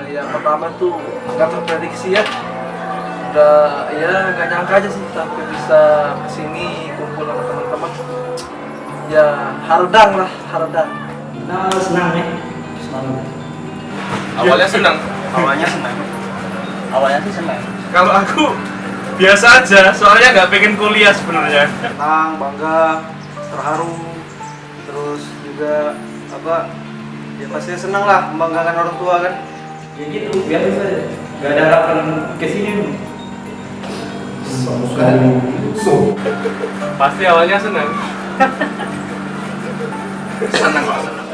Yang pertama tuh nggak terprediksi ya. Udah ya nggak nyangka aja sih sampai bisa kesini kumpul sama teman-teman. Ya hardang lah, hardang. Nah, senang nih. Senang. Awalnya senang. Awalnya senang. Awalnya sih senang. Kalau aku biasa aja, soalnya nggak pengen kuliah sebenarnya. Senang, bangga, terharu, terus juga apa? Ya pastinya senang lah membanggakan orang tua kan. Ya gitu, biasa saja. Gak ada harapan kesini. Pasti awalnya senang. Senang kok, senang.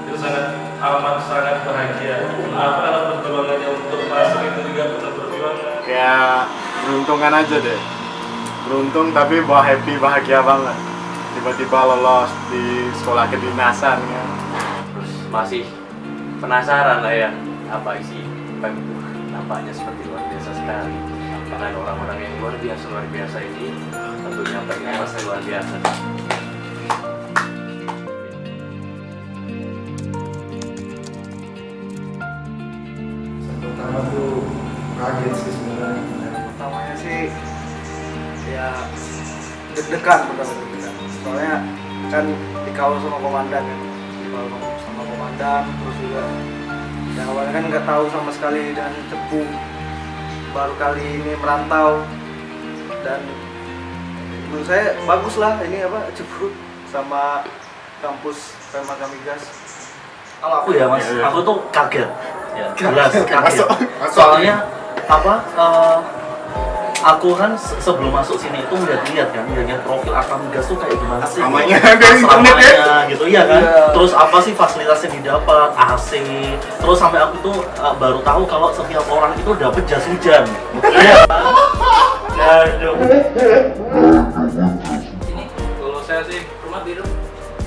Itu sangat bahagia. Apa kalau perjuangannya untuk masuk itu juga benar perjuangan. Kayak beruntungan aja deh, beruntung tapi bahagia banget, tiba-tiba lolos di sekolah kedinasan kan. Terus masih penasaran lah ya, apa isi PEM itu. Nampaknya seperti luar biasa sekali. Dengan orang-orang yang luar biasa ini, tentunya PEM pasti luar biasa. Pertama tuh kaget sih sebenarnya. Pertamanya sih ya deg-degan soalnya kan dikawal sama komandan kan, terus juga yang awalnya kan nggak tahu sama sekali dan cepu, baru kali ini merantau dan menurut saya bagus lah ini apa cepu sama kampus Pemaka Migas. Kalau aku ya mas, aku tuh kaget. Ya, jelas kaget. Masuk. Soalnya apa? Aku kan sebelum masuk sini itu lihat kan, lihat profil Akamigas tuh kayak gimana sih? Namanya dari internet ya? Gitu iya kan. Terus apa sih fasilitas yang didapat? AC. Terus sampai aku tuh baru tahu kalau setiap orang itu dapat jas hujan. Iya. Aduh. Ini kalau saya sih rumah biru.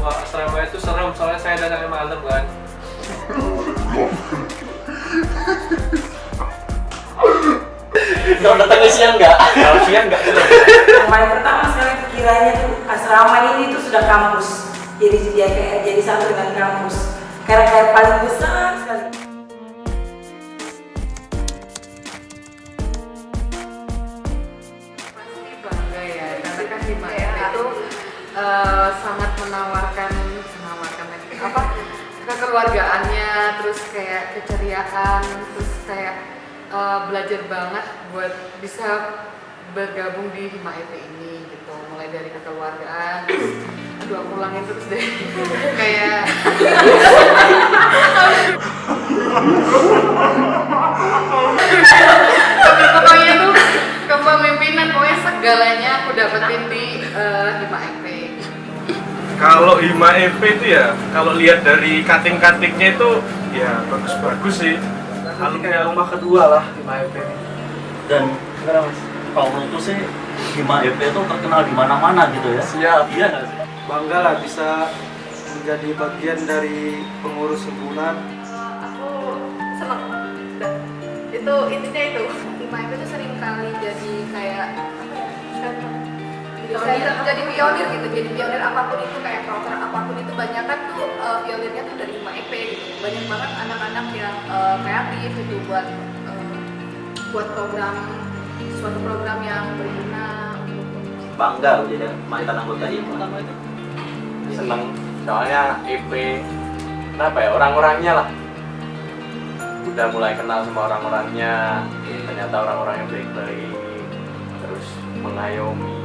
Wah, asrama itu serem soalnya saya datangnya malam kan. Kalau datangnya siang nggak? Kalau siang nggak serem. Yang paling pertama sekali kiranya tuh asrama ini tuh sudah kampus, jadi dia kayak jadi satu dengan kampus, karena kayak paling besar sekali. Pasti bangga ya, karena kan di Maep itu sangat menawarkan apa kekeluargaannya, terus kayak keceriaan, terus kayak belajar banget buat bisa bergabung di Hima EP ini gitu, mulai dari kekeluargaan, terus aduh aku ulangin terus deh kayak tapi pokoknya tuh kepemimpinan, pokoknya segalanya aku dapetin di Hima EP. Kalau Hima EP itu ya, kalau lihat dari cutting-cuttingnya itu ya bagus-bagus sih. Nanti kayak rumah kedua lah di MAEP ini. Dan kalau menurutku sih Hima EP itu terkenal di mana-mana gitu ya. Siap. Iya nggak sih? Bangga lah bisa menjadi bagian dari pengurus himpunan. Aku seneng. Itu intinya itu. Hima EP itu sering kali jadi kayak jadi pionir gitu, jadi pionir apapun itu, kayak program apapun itu banyak kan tuh pionirnya tuh dari Hima EP gitu. Banyak banget anak-anak yang kreatif itu buat suatu program yang berguna. Bangga aku jadi mantan anggota himpunan apa itu. Seneng, soalnya EP kenapa ya, orang-orangnya lah. Udah mulai kenal sama orang-orangnya, ternyata orang-orangnya baik-baik, terus mengayomi.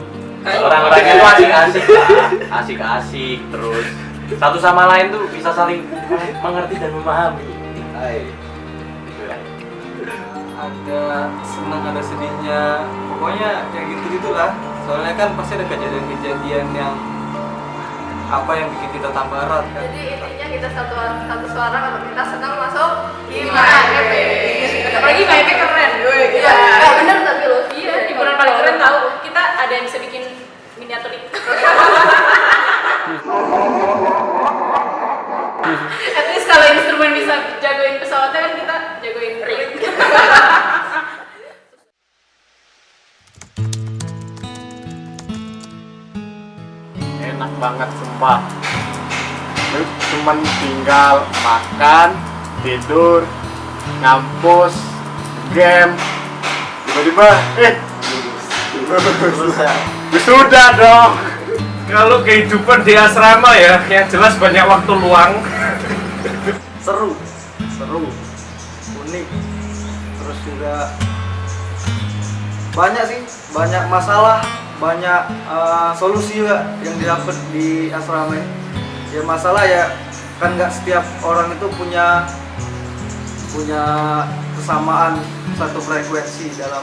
Orang-orangnya itu asik-asik, terus satu sama lain tuh bisa saling mengerti dan memahami. Ada senang, ada sedihnya, pokoknya yang gitu-gitulah. Soalnya kan pasti ada kejadian-kejadian yang apa yang bikin kita tambah erat kan. Jadi intinya kita satu suara kalau kita senang masuk Hima EP. Apalagi Hima EP keren. Iya, bener tapi loh. Iya, hiburan paling keren tahu. Kita ada yang bisa bikin miniaturik. At least kalau instrumen bisa jagoin pesawatnya kan kita jagoin ring. Enak banget sumpah. Lu cuman tinggal makan, tidur, ngampus, game, tiba-tiba Terus ya, sudah dong. Kalau kehidupan di asrama ya, yang jelas banyak waktu luang. seru, unik, terus juga banyak sih, banyak masalah, banyak solusi juga yang didapat di asrama ini. Ya masalah ya kan nggak setiap orang itu punya kesamaan satu frekuensi dalam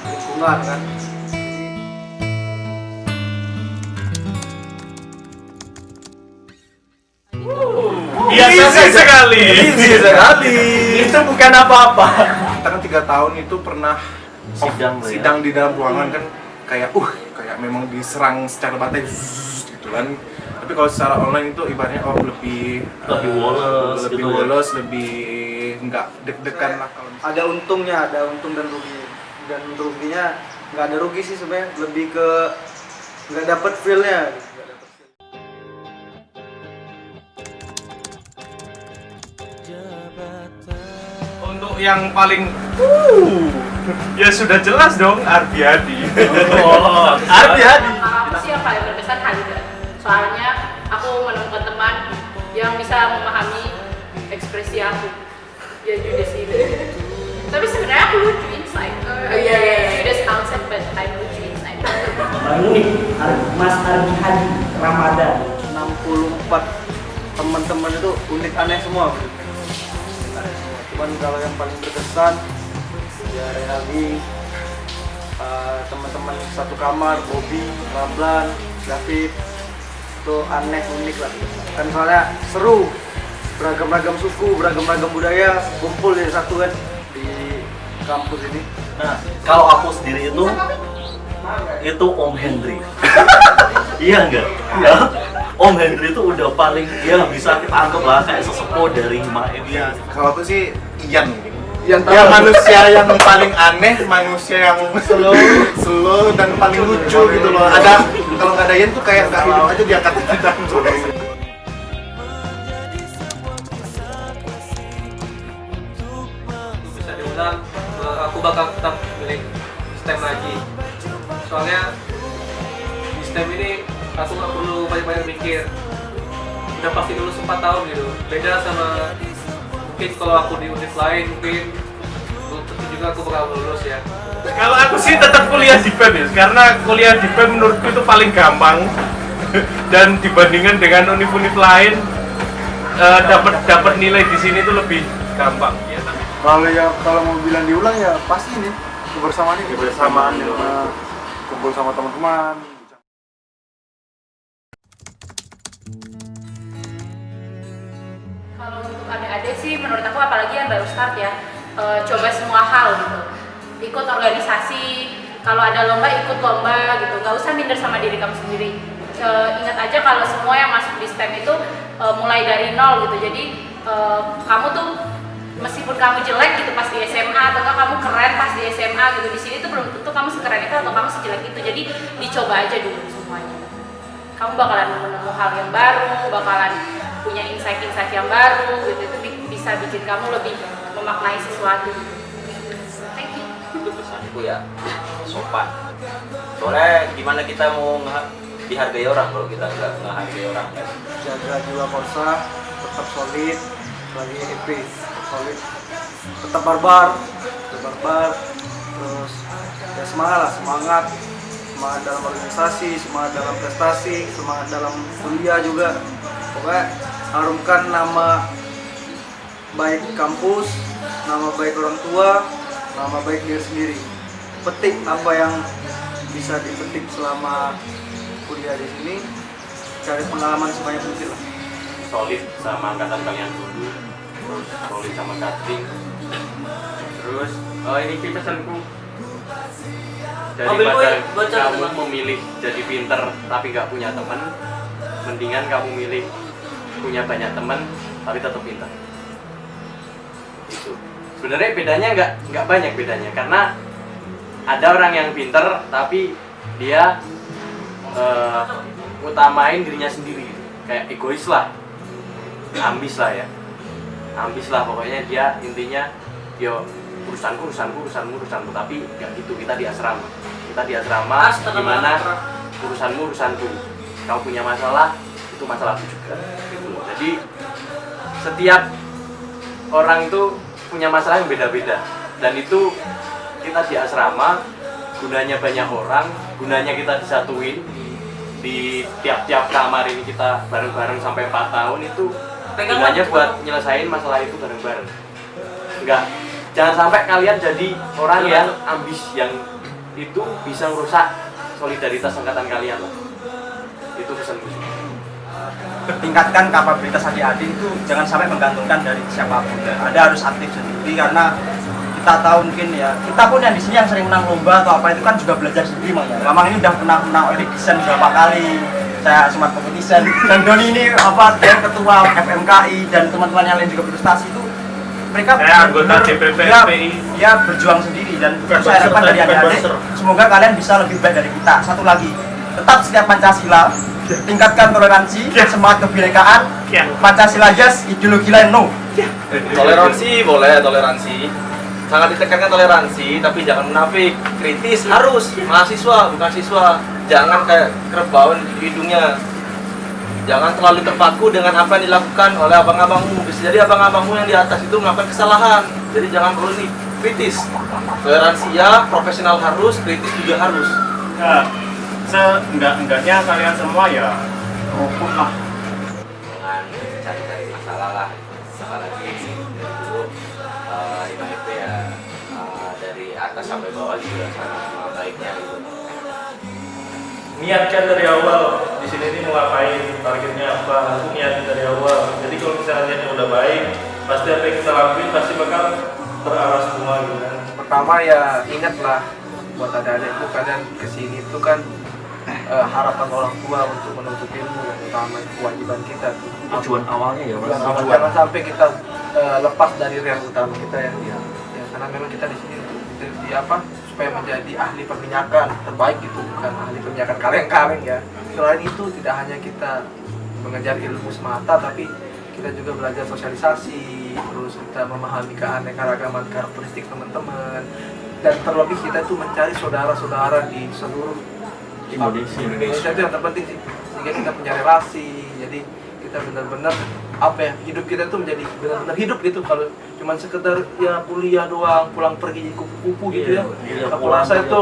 lingkungan kan. Biasa sekali. Easy sekali. Itu bukan apa-apa. Kita kan 3 tahun itu pernah sidang lah ya. sidang di dalam ruangan kan kayak kayak memang diserang secara batai gitu kan. Tapi kalau secara online itu ibaratnya lebih woles lebih gitu ya. woles, lebih nggak deg-degan lah kalau Ada untungnya, ada untung dan rugi. Dan ruginya nggak ada rugi sih sebenarnya, lebih ke nggak dapet feel-nya. Untuk yang paling ya sudah jelas dong, Ardiadi. Ardi-ardi. Aku sih yang paling berkesan Halida. Soalnya aku menemukan teman yang bisa memahami ekspresi aku. Ya Judas ini. Tapi sebenarnya aku lucu inside. Judas outside but I'm lucu inside. Ini Mas Ardi Hadi Ramadan. 64 teman-teman itu unik aneh semua. Cuman kalau yang paling berkesan ya Renaldi, teman-teman satu kamar, Bobby, Ramlan, David, itu aneh unik lah. Kan soalnya seru, beragam-ragam suku, beragam-ragam budaya kumpul di satu kan di kampus ini. Nah, kalau aku sendiri itu Om Hendri. Iya enggak? Ya. Om Hendri itu udah paling ya bisa kita anggap lah kayak sesepuh dari Himaep. ya. Kalau aku sih Ian mungkin. Yang Ya manusia yang paling aneh, manusia yang slow dan paling lucu gitu loh. Ada kalau nggak ada Ian tuh kayak nggak hidup aja di angkat kita. Bisa diulang, aku bakal tetap milih STEM lagi. Soalnya di STEM ini aku nggak perlu banyak-banyak mikir. Udah pasti lulus 4 tahun gitu. Beda sama mungkin kalau aku di univ lain mungkin belum tentu juga aku bakal lulus ya. Kalau aku sih tetap kuliah di BEM ya, karena kuliah di BEM menurutku itu paling gampang dan dibandingkan dengan univ-univ lain dapat nilai di sini itu lebih gampang. Ya, Kalau mau bilang diulang ya pasti ini kebersamaan ini. Kebersamaan, ya. Kumpul sama teman-teman. Kalau untuk adik-adik sih menurut aku apalagi yang baru start ya, coba semua hal gitu. Ikut organisasi, kalau ada lomba ikut lomba gitu, gak usah minder sama diri kamu sendiri. Ingat aja kalau semua yang masuk di STEM itu mulai dari nol gitu. Jadi kamu tuh meskipun kamu jelek gitu pas di SMA atau kamu keren pas di SMA gitu, di sini tuh belum tentu kamu sekeren itu atau kamu sejelek itu. Jadi dicoba aja dulu semuanya. Kamu bakalan menemukan hal yang baru, bakalan punya insight-insight yang baru gitu. Itu bisa bikin kamu lebih memaknai sesuatu. Thank you. Pesanku ya sopan. Soalnya gimana kita mau dihargai orang kalau kita nggak menghargai orang kan? Jaga jiwa korsa, tetap solid, lagi EP, solid, tetap barbar, terus ya semangat dalam organisasi, semangat dalam prestasi, semangat dalam kuliah juga. Pokoknya harumkan nama baik kampus, nama baik orang tua, nama baik diri sendiri. Petik apa yang bisa dipetik selama kuliah di sini, cari pengalaman sebanyak mungkin lah. Solid sama angkatan kalian dulu, terus solid sama Katring, terus ini sih pesanku, daripada kamu memilih jadi pinter tapi nggak punya teman, mendingan kamu milih punya banyak teman tapi tetap pinter. Itu sebenarnya bedanya nggak banyak bedanya, karena ada orang yang pinter tapi dia utamain dirinya sendiri, kayak egois lah, ambis lah ya. ambis lah pokoknya. Dia intinya yo urusanku, tapi nggak gitu. Kita di asrama gimana urusanmu, urusanku. Kamu punya masalah, itu masalahku juga gitu. Jadi setiap orang itu punya masalah yang beda-beda, dan itu kita di asrama gunanya banyak orang, gunanya kita disatuin di tiap-tiap kamar ini, kita bareng-bareng sampai 4 tahun itu gunanya buat nyelesain masalah itu bareng-bareng. Jangan sampai kalian jadi orang yang ambis, yang itu bisa merusak solidaritas angkatan kalian lah. Itu pesanku sih. Tingkatkan kapabilitas adik-adik itu jangan sampai menggantungkan dari siapapun. Ada harus aktif sendiri, karena kita tahu mungkin ya, kita pun yang di sini yang sering menang lomba atau apa itu kan juga belajar sendiri Mang ya. Mamang ini udah pernah menang Erik Desain berapa kali, saya Smart Competition, dan Doni ini dia ketua FMKI, dan teman-teman yang lain juga berprestasi itu mereka anggota DPP FPI. Dia berjuang sendiri, dan saya harapkan dari adik-adik semoga kalian bisa lebih baik dari kita. Satu lagi, tetap setiap Pancasila, tingkatkan toleransi, semangat kebinekaan, Pancasila yes, ideologi lain no. Toleransi boleh, toleransi sangat ditekankan toleransi, tapi jangan munafik, kritis harus, mahasiswa bukan siswa, jangan kayak kerbauan di hidungnya, jangan terlalu terpaku dengan apa yang dilakukan oleh abang-abangmu. Bisa jadi abang-abangmu yang di atas itu melakukan kesalahan, jadi jangan perlu nih kritis. Toleransi ya, profesional harus, kritis juga harus. Ya, seenggak-enggaknya kalian semua ya rukun lah, Jangan cari-cari masalah lah, apalagi dulu 5IP ya, dari atas sampai bawah juga sama baiknya gitu. Niatkan dari awal di sini ini mau ngapain, targetnya apa, itu niatin dari awal. Jadi kalau misalnya niatnya udah baik, pasti apa yang kita lakuin pasti bakal terarah semua gitu kan. Pertama ya ingatlah buat adik-adikku, kalian kesini itu kan harapan orang tua untuk menuntut ilmu, yang utama kewajiban kita tuh. Tujuan awalnya ya Mas. Jangan sampai kita lepas dari rel utama kita ya, karena memang kita di sini untuk di apa, supaya menjadi ahli perminyakan terbaik gitu, bukan ahli perminyakan kaleng-kaleng ya. Selain itu tidak hanya kita mengejar ilmu semata, tapi kita juga belajar sosialisasi, terus kita memahami keanekaragaman karakteristik teman-teman, dan terlebih kita tuh mencari saudara-saudara di seluruh Indonesia itu yang terpenting sih, sehingga kita punya relasi. Jadi kita benar-benar apa ya, hidup kita tuh menjadi benar-benar hidup gitu. Kalau cuma sekedar ya kuliah doang, pulang pergi kupu-kupu gitu ya, aku rasa itu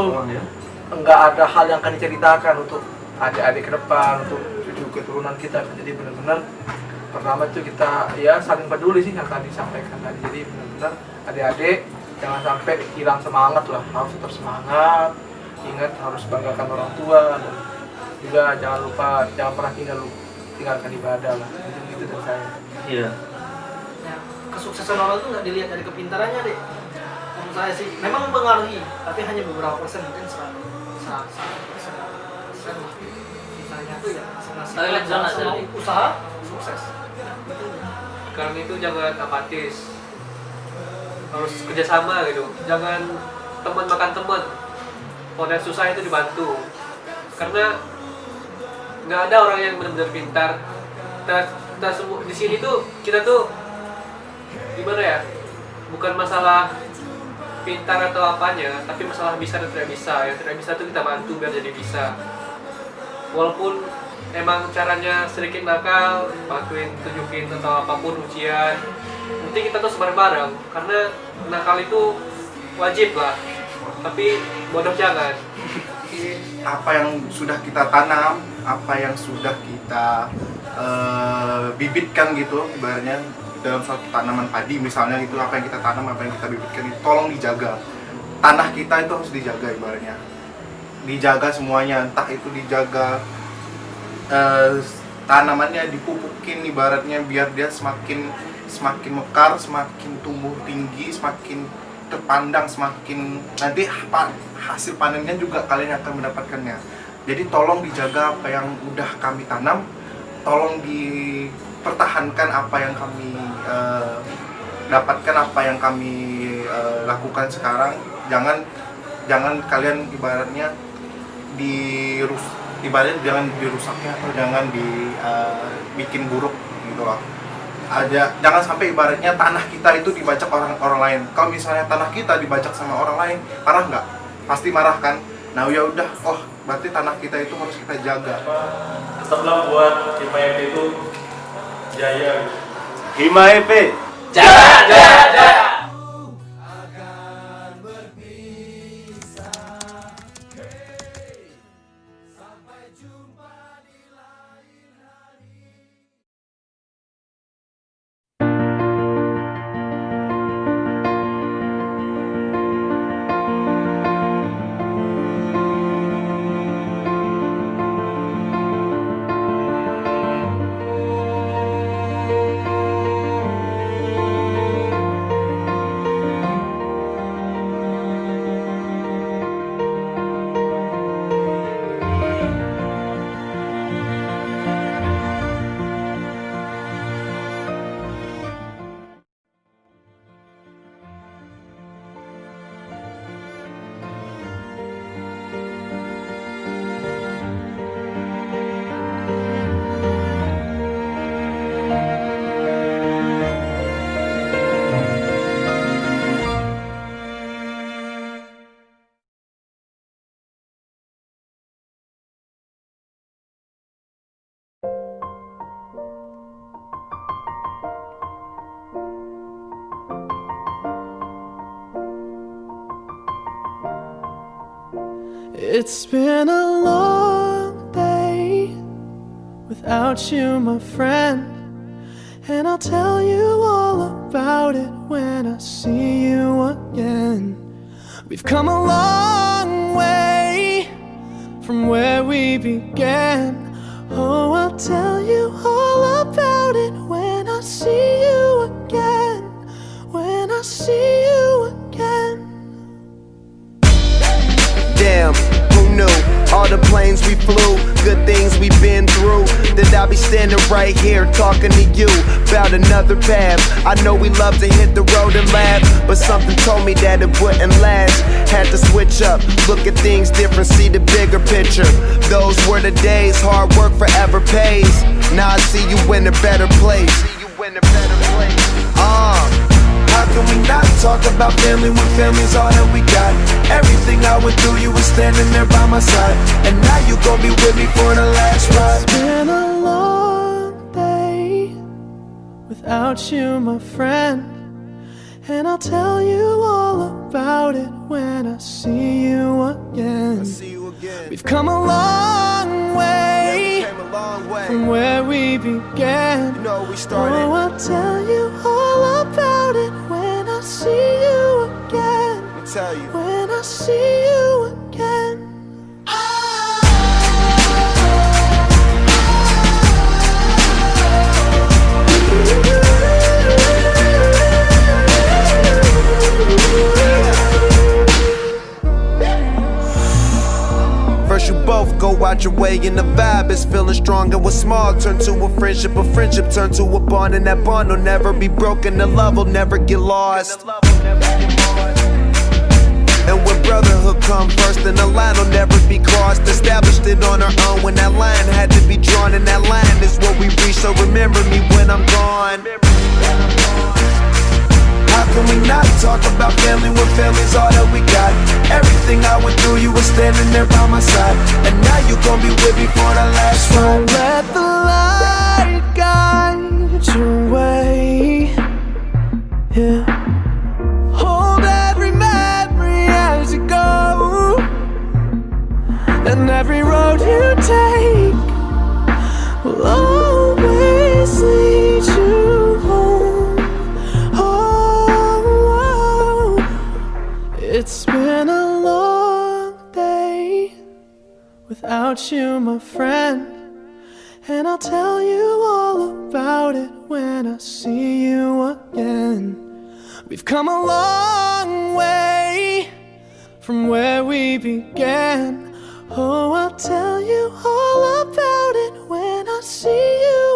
enggak ada hal yang akan diceritakan untuk adik-adik ke depan, untuk cucu keturunan kita. Jadi benar-benar pertama itu kita ya saling peduli sih, yang tadi disampaikan tadi. Jadi benar-benar adik-adik jangan sampai hilang semangat lah, harus tetap semangat. Ingat harus banggakan orang tua, dan juga jangan lupa jangan pernah tinggalkan ibadah lah. Itu dari saya. Iya. Ya, kesuksesan orang itu nggak dilihat dari kepintarannya deh. Menurut saya sih memang mempengaruhi, tapi hanya beberapa persen, mungkin 100% lah. Sisanya tuh ya masing-masing usaha sukses. Karena itu jangan apatis, harus kerjasama gitu. Jangan teman makan teman. Kalau yang susah itu dibantu, karena nggak ada orang yang benar-benar pintar. Kita semua di sini tuh, kita tuh gimana ya, bukan masalah pintar atau apanya, tapi masalah bisa dan tidak bisa. Yang tidak bisa tuh kita bantu biar jadi bisa, walaupun emang caranya sedikit nakal, bantuin, tunjukin atau apapun ujian. Penting kita tuh bareng-bareng, karena nakal itu wajib lah, tapi bodoh jangan. Apa yang sudah kita tanam, apa yang sudah kita bibitkan gitu, ibaratnya dalam suatu tanaman padi misalnya gitu, apa yang kita tanam, apa yang kita bibitkan itu tolong dijaga. Tanah kita itu harus dijaga, ibaratnya dijaga semuanya, entah itu dijaga tanamannya dipupukin ibaratnya biar dia semakin mekar, semakin tumbuh tinggi, semakin terpandang, semakin nanti hasil panennya juga kalian akan mendapatkannya. Jadi tolong dijaga apa yang udah kami tanam, tolong dipertahankan apa yang kami dapatkan, apa yang kami lakukan sekarang. Jangan kalian ibaratnya jangan dirusaknya atau jangan dibikin buruk gitu loh. jangan sampai ibaratnya tanah kita itu dibajak orang lain. Kalau misalnya tanah kita dibajak sama orang lain, marah nggak? Pasti marah kan? Nah ya udah, berarti tanah kita itu harus kita jaga. Tetaplah buat Hima EP itu jaya. Hima EP Jaya, jaya, jaya. It's been a long day without you, my friend, and I'll tell you all about it when I see you again. We've come a long way from where we began. Oh, I'll tell you all about it when I see you again. When I see you again. Damn, who knew? All the planes we flew, good things we've been through, that I'll be standing right here talking to you about another path. I know we love to hit the road and laugh, but something told me that it wouldn't last. Had to switch up, look at things different, see the bigger picture. Those were the days, hard work forever pays. Now I see you in a better place. How can we not talk about family when family's all that we got? Everything I went through, you were standing there by my side, and now you gon' be with me for the last ride. It's been a long day without you, my friend, and I'll tell you all about it when I see you again. We've come a long way from where we began. Oh, I'll tell you all about it when I see you again. When I see you again. First you both go out your way and the vibe is feeling strong, and what's small turn to a friendship turn to a bond, and that bond will never be broken, the love will never get lost. And when brotherhood come first, then the line will never be crossed. Established it on our own when that line had to be drawn, and that line is what we reach, so remember me when I'm gone. How can we not talk about family when family's all that we got? Everything I went through, you were standing there by my side, and now you gon' be with me for the last ride. Let the light guide your way. Yeah. Hold every memory as you go, and every road you take will always lead you home. Oh, it's been a long day without you, my friend, and I'll tell you all about it when I see you again. We've come a long way from where we began. Oh, I'll tell you all about it when I see you